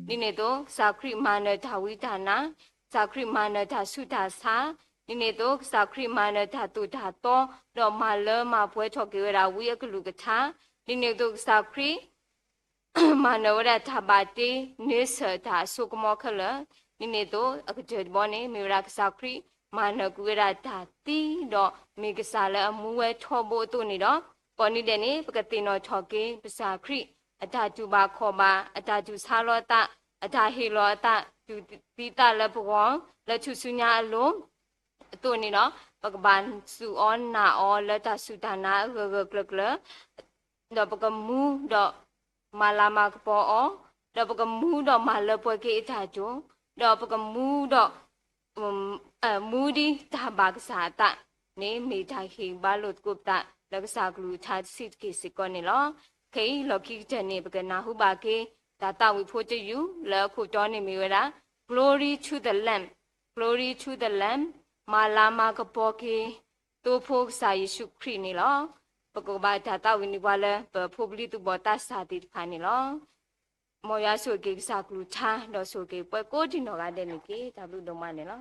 ဒီနေ့သူစာခရီမာနတာဝိဒါနာစာခရီမာနတာဆုတာစာဒီနေ့သူစာခရီမာနတာတူတာတော့မာလမပွဲထော်ကေရဝိယကလူကထာဒီနေ့သူစာခရီ မာနဝရထပါတေနေဆတာဆုကမောခလနိနေတော့အကကြဘောနေမေရကစားခရီမာနကူရတာတီတော့မေကစားလအမူဝဲထောဖို့တို့နေတော့ပေါ်နေတဲ့နေပကတိနောချောကေပစာခရီအတာကျူပါခေါ်ပါအတာကျူဆာလောတာအတာဟေလောတာကျူတိတလဘဝလက်ချူစုညာအလုံးတို့နေတော့ပကပန်စုအောနာအောလက်တာစုတနာဂဂကလကလတော့ပကမူတော့မာလာမကပေါ်အောတော့ပကမူတော့မာလပွဲကေအတာကျုံတော့ပကမူတော့မူဒီတာဘာကစားတာနေမိထိုင်ဟိဘာလို့ကုပ်တာလကစားကလူချာစစ်ကေစကောနေလောခေလော်ခိချနေပကနာဟုပါကေဒါတာဝိဖို့ချယူလက်ခုတော်နေမီဝရာ glory to the lamb glory to the lamb မာလာမကပေါ်ကေတိုဖို့စာယေရှုခရစ်နေလောပကောဘာဒါတာဝိနိဝါလဖိုပလီတူဘောတာစာတိခါနေလောမောရဆုကေစာကလူချာတော့ဆုကေပွဲကိုဒီနော်ကတဲ့နေကေဒါလူတော့မနေလော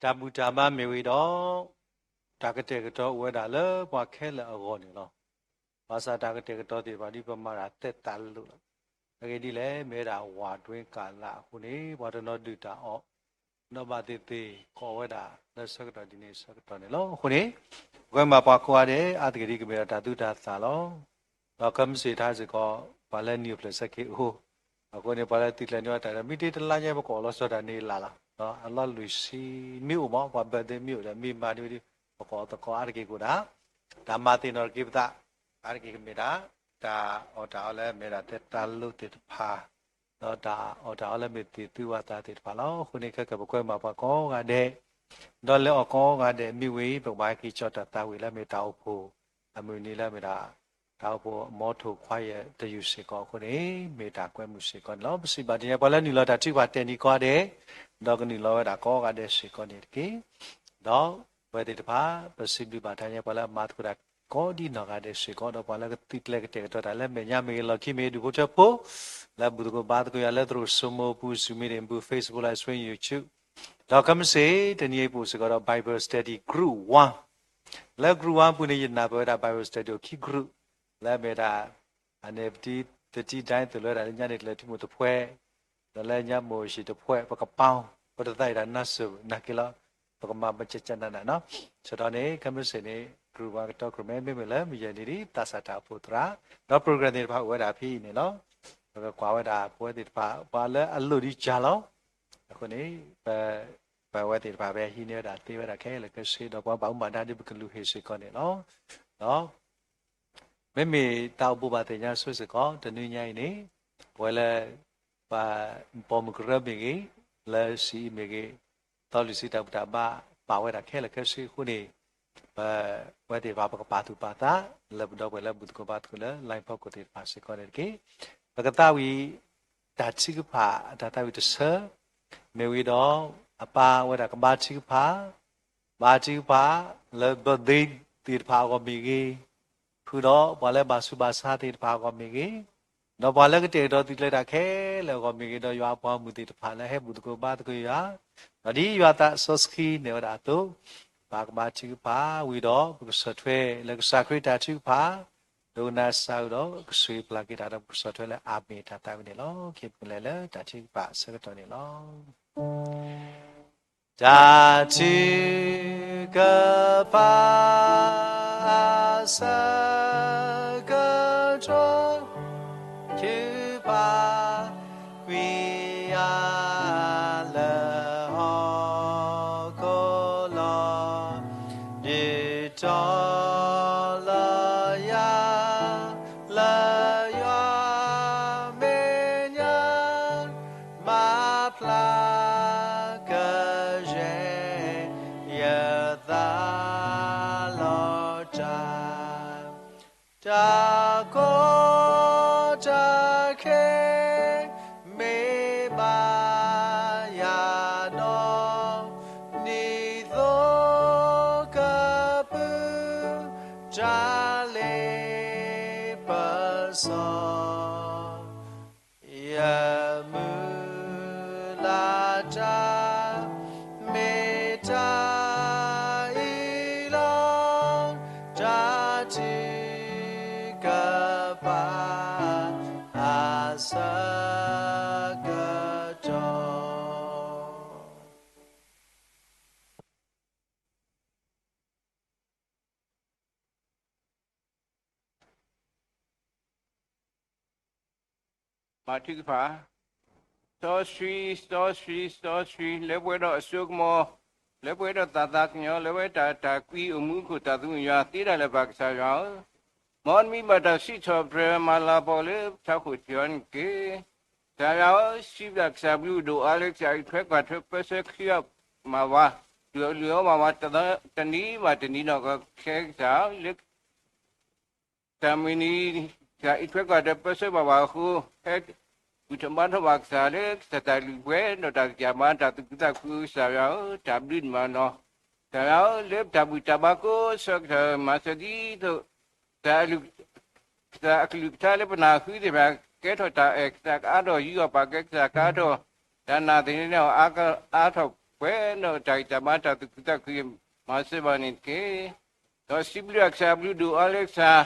တာမူတာမမေဝီတော့တာကတဲ့ကတော့ဝဲတာလေပွားခဲလေအောနေလောဘာသာတာကတဲ့ကတော့ဒီပါဒီပမာတက်တလို့တကယ်ဒီလေမဲတာဝါတွင်းကာလခုနေဘာတော့ဒူတာအောနောဘာတေတေခေါ်ဝဲတာလက်စကတော့ဒီနေ့စကတော့နေလောခုနေဘွဲမှာပွားခွာတယ်အတကတိကမေတာတူတာသာလောတော့ကမ်စီထားစကောဘာလဲနီပလက်စကေဟိုအခုနေပါလဲတိလည်းညောတာမိတိတလာညဘကောလောဆိုတာနေလာနော်အလောလူစီမြို့မှာဘာဘတဲ့မြို့လဲမိမာဒီဘကောတကောအရကေကိုဒါဓမ္မတိနော်ကိပတာအရကေမေတာဒါအော်ဒါလည်းမေတာတက်တလို့တက်ဖာတော့ဒါအော်ဒါလည်းမေတိသူဝတာတက်ဖာလောခုနေခက်ကဘကွဲမှာပါကောကတဲ့တော့လေအကောကတဲ့မိဝေးပဘာကိချောတတာဝေလည်းမေတာဖို့အမွေနေလည်းမေတာတောက်ဖို့မောထုခွာရတယူစေကောခုနေမေတာကွဲမှုစေကောလောပစီပါတဲ့ဘာလဲနီလောတာတိပါတဲ့နီကောတဲ့တော့ကနီလောတာကောကတဲ့စေကောနေတကေတော့ဘယ်တဲ့ပါပစီဘီပါတဲ့ဘာလဲမတ်ခုတာကောဒီနော်ကတဲ့စေကောတော့ဘာလဲတိကလက်တဲ့တော့တာလဲမေညာမေလောခိမေဒူဖို့ချက်ဖို့လဲဘူးကိုဘာတကိုရလဲသူစမပူစမီရင်ဘူး Facebook live stream YouTube တော့ကမစေတနည်းပူစကောတော့ Bible Study Group 1လဲ Group 1ပူနေရနာပေါ်တာ Bible Study ခိ Groupလဲမေတာအနေတီတတိတိုင်းတလွဲတာညနေတလဲတိမို့တဖွဲတလဲညမို့ရှိတဖွဲပကပောင်းပတတိုက်တာနတ်ဆုနာကီလာပကမမချချနာနော်ဆိုတော့နေကမ္စနေဂရူဘာတော့ကမဲမေလဲမရနေဒီတသတာပုတရာတော့ program တွေဘာဝဲတာဖီနေနော်ကွာဝဲတာပွဲတွေဘာလဲအလူဒီဂျာလောအခုနေပဲဝဲတွေဘာပဲဟင်းနေတာတေးဝဲတာခဲလေကစီတော့ဘာဘာမှဒါဒီဘကလူဟေစီကောနေနော်မေမေတောက်ပူပါတဲ့ညာဆွစကောတနွေညိုင်းနေဝဲလဲပါပေါ်မကရဘေကြီးလဲစီမေကြီးတော်လူစီတောက်တာပါဝဲတာခဲလေကစီခုနေဝဲတဲ့ဘာပကပါသူပါတာလဲဘတော့ဝဲလဲဘုဒ္ဓကပါတ်ကလဲလိုင်းဖောက်ကိုတဲ့ပါစကောနေကေပကတဝီတာချိကဖာတာတဝီတဆမေဝီတော့အပါဝဲတာကဘာချိကဖာဘာချိကဖာလဲဘဒေတိဖာကိုမီကြီးဖူတော့ဘာလဲဘာစုဘာစာတိဖာကိုမီကြီးတော့ဘာလဲကတဲ့တော့တိလက်တာခဲလဲကိုမီကြီးတော့ရွာပွားမှုတိဖာလဲဟဲ့ဘုဒ္ဓကပါတ်ကိုရွာဒီရွာတာဆော့စခီနေရတာတော့ဘာကဘာချိကဖာဝီတော့ဘုစထွဲလဲကစာခရတာချိကဖာဒိုနာဆောက်တော့ဆွေပလာကတာတော့ဆော့ထွဲလဲအမေတာတာနေလောခေပလဲလဲတာချိပါစကတော့နေလောတာချိကပါစကတော့ခေပါဝီယာလဲဟောကိုလောဒီတော်မာတိကဖာသောရှိလေဘွေတော့အစုကမောလေဘွေတော့တာတာညောလေဘွေတာကွီအမှုကိုတာသူရတိရလည်းပါကစားရောမော်မီမတာရှိချောပရမလာပေါ်လေချောက်ခုချွန်ကေဒါရောရှိကစားဘူးဒိုအလက်ချိုက်ထွက်ကထွက်ပစခိယမာဝါလူမာဝါတနီးမတနီးတော့ခဲစားလက်တမီနီကအိထွက်ကတဲ့ပစဘာဝခုဟက်ဥတမန်တော့ကစားလေစတလူဝဲတော့တာကြမှာတာတူတာခုစားရောတဘလစ်မနော်ဒါရောလက်တဘူတဘကိုဆော့မစဒီတို့တာလူတာကလူတာလေပနာခုဒီဘကဲတော့တာအက်တာအားတော့ယူပါကက်တာကတော့ဒါနာတင်နေတော့အားထောက် bueno taita mata tu kita kui masih banin ke to sibrak sa bludu alexa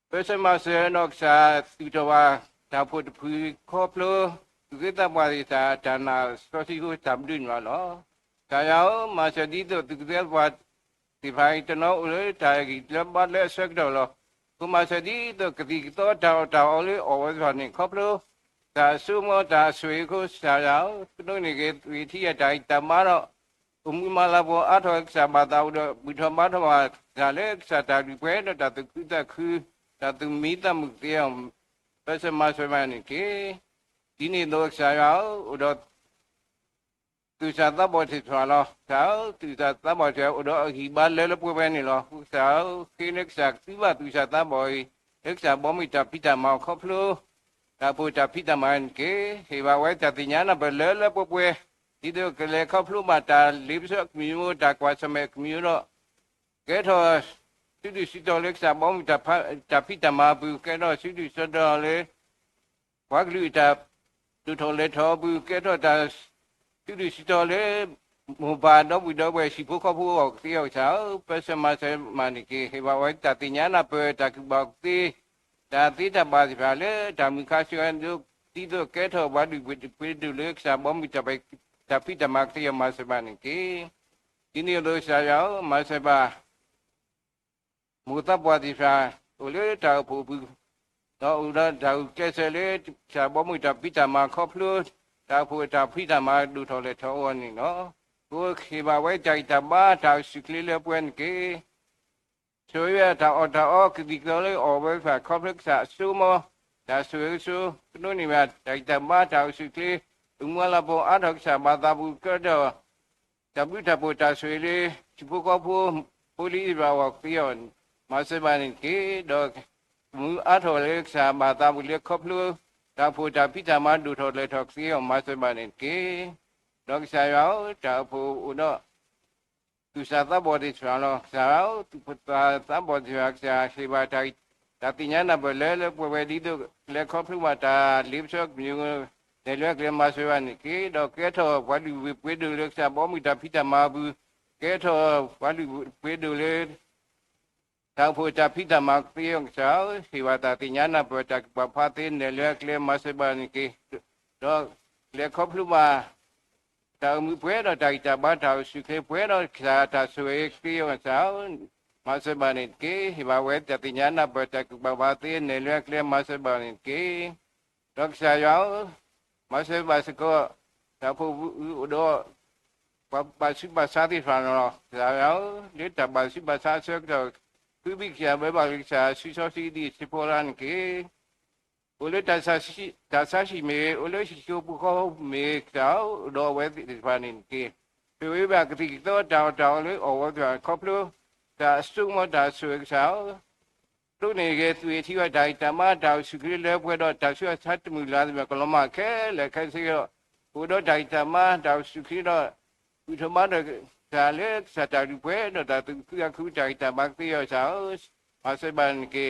person masih nok sa tutawa taput pui koplo kita mari sa dana sosial tamdun malo saya masih di tu kita buat tipai teno ule tagi lembat le sekdo lo ku masih di tu ketika tahu oleh awal banin koplo ta sumo ta sui ko sa yao no ni ke wi thi ya dai ta ma ro umala bo a tho sa ba ta do bi tho ma tho ma sa le sa ta bi pwe do ta tu ta khu ta tu mi ta mu te am pa sa ma so ma ni ke di ni do sa yao do tu sa ta bo thi thwa lo sa tu sa ta bo che do hi ba le le pwe ni lo sa ki nek sa ti ba tu sa ta bo ek sa bo mi ta pi ta ma kho phlo ta pu ta phi ta man ke he ba wai ta ti nya na ba le le pu pwe di do ke le kho phlu ma ta li so mi mo ta kwa sa me mi ro ke tho si du si do le sa bo mi ta phi ta ma bu ke no si du so do le wa glu ta tu tho le tho bu ke tho ta si du si do le mo ba no bu do we si pu kho pu o ti yo cha pa sa ma se ma ni ke he ba wai ta ti nya na pe ta ku ba ti ta ti ta ba si pha le ta mi kha si an du ti do ke tho ba du pi du le sa bo mi ta bai ta pi ta ma ti ma se ba ni ke ti ni do sa yao ma se ba mu ta ba ti pha o le ta pu bu do u da ta ke se le sa bo mi ta pi ta ma kho plu ta pu ta pi ta ma du tho le tho o ni no ko khi ba wai tai ta ba ta si kli le puen ke so ya ta o ki di ko le o we fa complex sa su mo ta su no ni ma ta ta ma ta su ki umala bo a thok sa ma ta bu ko do ta bu ta bo ta su le chi bu ko bu poli ba wa pi on ma se ba ni ki do mu a tho le sa ma ta bu le ko plu ta pu ta pi ta ma du tho le thok si on ma se ba ni ki do sa yo ta pu u no tu sa ta bo di chwa lo sa tu ta bo di sa si ba ta ta ti nya na bo le po we di do le kho phu ma ta lip sok myu ne le ke ma so wa ni ki do ke tho wa du we pwe do le sa bo mi ta phi ta ma bu ke tho wa du pwe do le ta phu ta phi ta ma pi yong sa si wa ta ti nya na bo ta pa pha ti ne le ke ma so ba ni ki do le kho phu ma ta mu pwe do ta ta ba ta su ke pwe do sa ta su e ki yo sa ma se ba ni ki hi ba we ta ti nya na ba ta ba ba ti ne le kle ma se ba ni ki do sa yo ma se ba se ko ta pu do ba su ba sa ti fa no sa yo le ta ba su ba sa se do ku bi kya ba ba sa su so si di si po ran ki ule ta sa si me ule si ko bu ko me ka do we ti fa ni ki pe we ba ki to ta le o wa ta ko plu ta su mo ta su sa tu ni ge tu ti wa dai ta ma ta su ki le pwe do ta su sa tu mu la me ko lo ma ke le ka si yo u do dai ta ma ta su ki do u tho ma do ta le sa ta ru pwe do ta tu ku dai ta ma ki yo sa ma se ban ki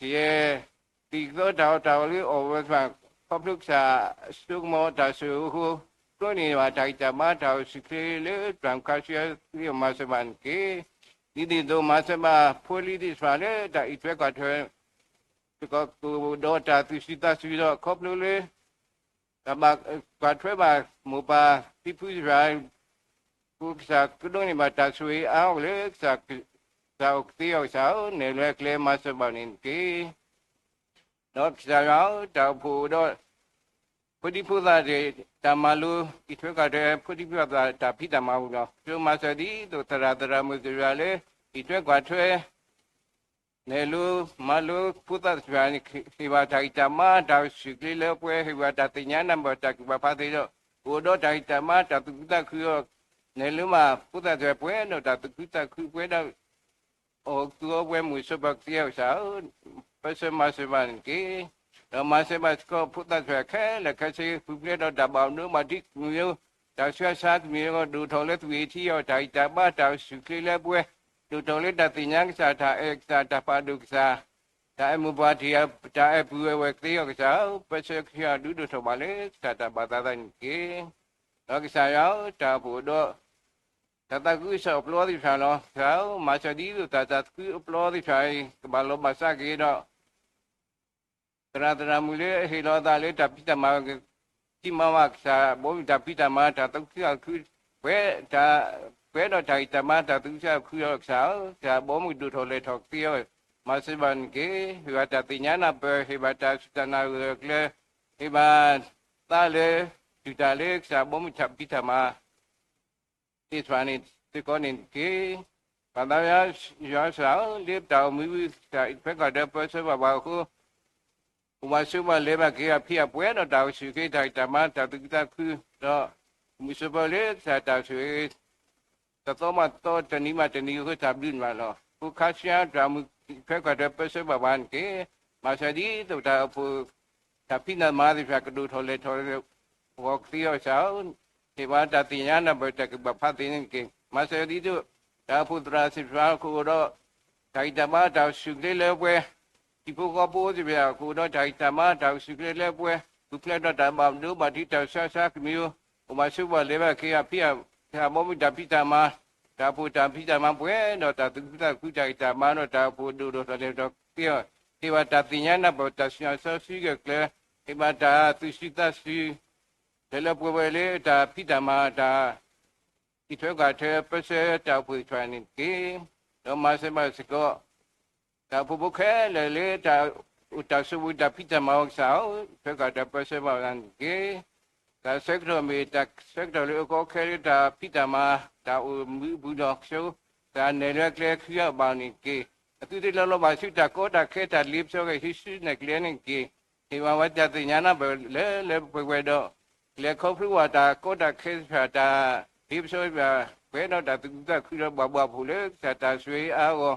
ye ti do ta le o wa fa ko plu sa su mo ta su hu tu ni wa dai ta ma ta su ki le tram ka si yo ma se ban ki di do ma se ba poli di fa le ta I twe ka thwe ko ku do ta tu si ta su do ko plu le ta ba ka thwe ba mo ba ti pu ra ku sa ku do ni ma ta su a le sa ti yo sa ne le kle ma se ba ni ki do sa ra ta pu do pu di pu da de ta ma lu I twe ka de pu di pu da ta pi ta ma u lo so ma sa di do ta ra mu de ra le I twe ka thwe ne lu ma lu pu ta swa ni ki ba ta ta ma ta su ki le pwe hi ba ta ti nya na ba ta ba pa de do u do ta ta ma ta tu ta khu yo ne lu ma pu ta swa pwe no ta tu ta khu pwe da o tu we mu so ba ti yo sa pa se ma se ba ni ki do ma se ba ko pu ta swa khe le ka se pu pwe do ta ba no ma di mu yo ta swa sa mi yo du tho le tu ti yo ta ta ma ta su ki le pwe du tho le ta ti nya sa ta ek sa ta pa du sa ta mu ba ti ya ta e pu we ti yo sa pa se kya du tho ba le sa ta ba ta da ni ki đó cái sao giáo ta phụ đó ta cứ sợ upload thì phải lo sao mà sợ đi rồi ta cứ upload thì phải bà lo bà sa kia đó Tera mulai hilo ta le tapi ta ma ki ma sa bo tapi ta ma ta tu cứ quế đó thầy ta ma ta tu sa cứ sao sa bo mu du thole thok tiêu mà se ban ke hiwa ta ti nya na pe hiwa ta sta na le hiwa ta le tu ta le sa bo mu tapi ta ma ti twani ti ko nin ke pa da ya sao le ta mu ta pe ka da pe se ba ko Uma suba leba kia pia puedo tau suke tai tama tau kita ku do musuba le sa tau suke tatoma to tanima tani ku tablin ma lo ku kasia dramu pe ka de pese baban ke masadi tu ta pu tapina ma di fa ku thole thole wok tio sao te wa ta tinya na ba ta ku ba pha tin ke masadi tu ta pu tra si fa ku do tai tama tau suke le we Ibu kapu tu biar aku dah cari tamat, dah suka lepas, bukan dah tamat tu, mati dah sah kemiu, masuk balik ke api, kamu mendapat tamat, dah pun dapat tamat pun, dah tak aku cari tamat, dah pun duduk dah dia, dia tadinya nak buat siapa suka ke, dia dah tu suka su, kalau boleh dah tamat dah, itu kata pasal dah pun training ke, dah masih kau ta bu khe le ta ta su da pita ma sao pe ka da pa se ba nan ke ta sector me ta sector le ko khe ta pita ma ta mu bu do so ta ne le kle khia ba ni ke tu ti lo ba su ta ko ta khe ta lip so ke su ne kle ni ke he wa ta ti nya na le pe do le ko phu wa ta ko ta khe ta lip so ba pe no ta tu ta khu ba phu le ta sui a go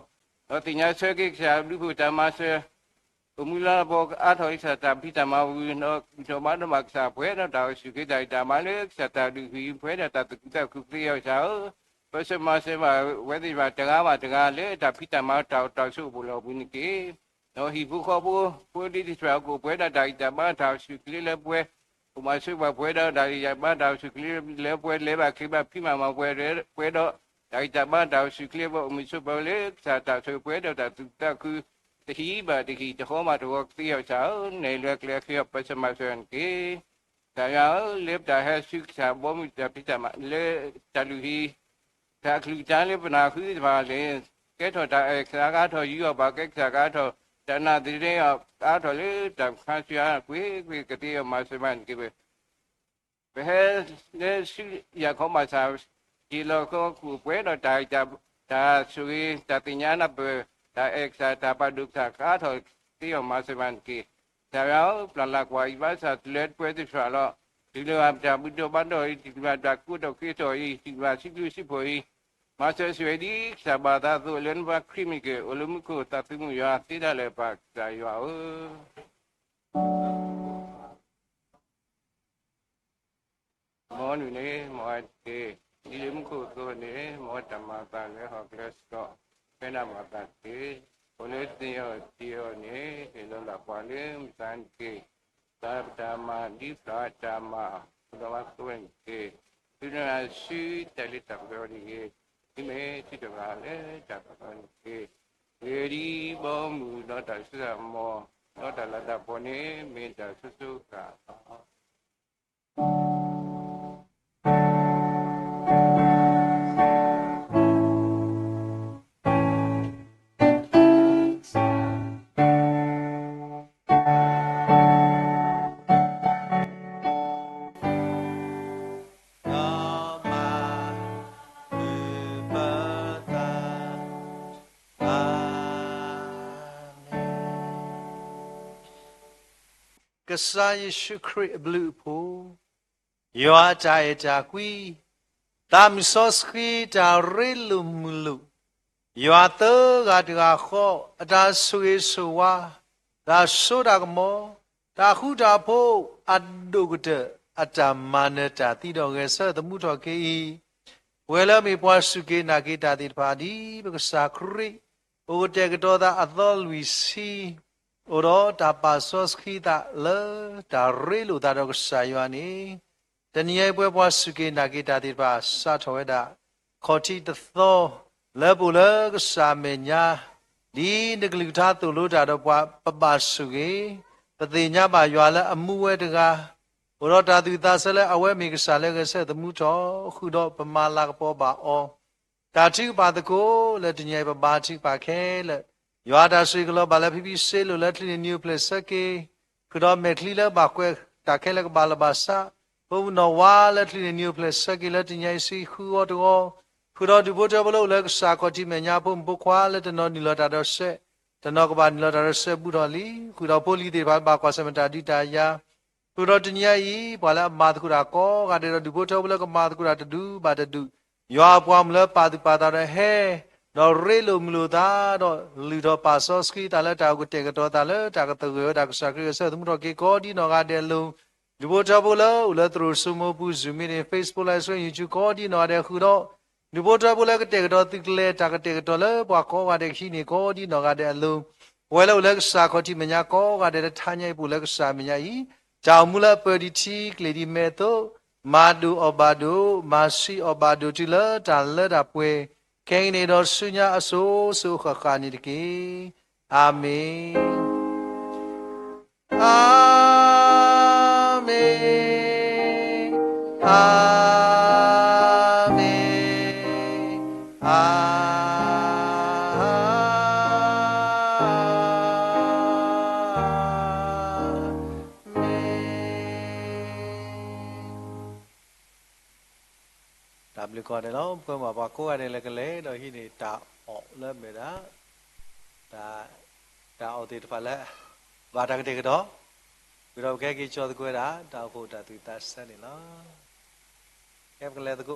Ở thì nhà sơ cái sao đi phụ ta mà sơ, cũng là bộ ác thôi sao ta bị ta mà nó cho má nó mặc sao phế nó tạo sự cái đại ta mà nước sao ta đi vì phế là ta tự ta cực tiêu sao, bây giờ mà vậy thì mà chẳng lấy ta bị ta mà tạo sự bù lô bù cái, nó hi phụ khó phụ đi thì sao cũng phế là đại ta mà tạo sự cái lấy phế, cũng mà sự mà phế đó đại ta mà tạo sự cái lấy phế lấy mà khi mà phế đó đại ta mà tạo sự kia bộ mình số bao lễ sa tạo sự quế đâu ta cứ thì bà thì cho họ mà thuộc tiêu sao này lẹ khi học bây giờ mà sơn cái ta nhớ lép ta hay sức sa bố mình ta biết mà lễ ta lưu hi ta lưu ta lép nào cứ mà lễ cái thôi ta cái thôi yêu bà cái thôi ta na thì đây cái thôi lễ ta khai xia quế cái tiêu mà sơn cái về lễ sức ya có mà sao chỉ là có cụ quế đó ta suy ta tin nhá na bờ ta exa ta ba được ta cá thôi tiêu mà sẽ bàn kì ta áo là quay vá sa lết quế thì sao lo thì là ta bây giờ ban đầu thì là ta cú đầu kia rồi thì là ship rồi mà sẽ suy đi sa ba ta rồi lên và creamy cái olum cô ta tự mua ya thì đã lấy bạc ta yêu món này món cái Ilim ko ni mo tamata le hokles ko pena mata ki oleh tio ni ilo la palim san ki tar tama di pra tama dawa tuen ki tuna si tali takori ki ime ti le takon ki eri bom no ta sa mo no ta la da pone me ta su ka cái sai sự khởi bự phù, yêu trái trái quý, tam số khi trái lùm lù, yêu tơ gà khó, ta suy suwa, ta số đa mò, ta khu ta po, adu gede, ta mana ta tidak gesa temu thọ kei, wala mi puas suke nagi ta di padi, bersah khri, udah kita ta adol wisi. Oro ta pasos khi ta lơ ta rilu ta dok sayuani တနည်းပွဲပွားစုကေနာကေတာတိပါစာထောဝဲတာခေါ်တိတသောလဲပူလဲကစာမေညာဒီနဂလူထားသူလို့တာတော့ပွားပပစုကေပတိညာပါရွာလဲအမှုဝဲတကားဘရောတာသူသာဆလဲအဝဲမိကစားလဲကဆက်သမှုတော်ခုတော့ပမာလာကပေါ်ပါအောတာတိပါတကိုလဲတညိပပါတိပါခဲလဲရွာတာဆွေကလောပါလဲဖိဖိဆေလို့လဲထလီနျူပလက်စကေခုတော့မက်ခလီလဲပါကွဲတာခဲလဲကပါလပါစာဘုံနော်ဝါလဲထလီနျူပလက်စကေလဲတညိစီခူတော့ခုတော့ဒီဘုတော်ဘလို့လဲစာကောတိမညာဖို့ဘုခွာလဲတနော်နီလောတာတော့ဆက်တနော်ကပါနီလောတာတော့ဆက်ဘူးတော်လီခုတော့ပိုလီတေပါကွာစမတာဒီတာယာခုတော့တညဤဘာလဲမာတခုရာကောကတဲ့ဒီဘုတော်ဘလို့ကမာတခုရာတူပါတူရွာပွားမလဲပါသူပါတာဟဲတော့ရေလိုမလို့တာတော့လူတော့ပါဆော့စကီတာလဲတာကိုတေကတော့တာလဲတာကတရတာကစကရဆက်သူတို့ကေကောဒီနော်ကတဲ့လုံးဒီဘုတော်ဘလို့လဲသူတို့စုမပူဇူမီနေ Facebook လဲဆို YouTube ကောဒီနော်တဲ့ခုတော့ဒီဘုတော်ဘလို့ကတေကတော့တိကလဲတာကတေကတော့လဲပွားကောကတဲ့ခိနေကောဒီနော်ကတဲ့အလုံးဝဲလို့လဲစာခေါတိမညာကောကတဲ့ထားညိုက်ပူလဲစာမညာဤကြောင်မူလပဒီတီကလေဒီမဲတော့မာဒူအဘာဒူမာစီအဘာဒူတီလာတာလဲတာပွဲကိန်းနေတော်ဆုညာအစိုးဆုခခာနိတကေအာမင်အာမင်အာမင်အာဒါဘလကောတယ်နော်ဘုမဘာကိုရတယ်လည်းကလေးတော့ဟိနေတာအော်လဲမေတာဒါအော်တေတဖလဲဘာတကတဲ့တော့ပြီးတော့ကဲကြီးချောတကွဲတာတောက်ဖို့တာသူတတ်ဆက်နေလားကဲကလေးတကူ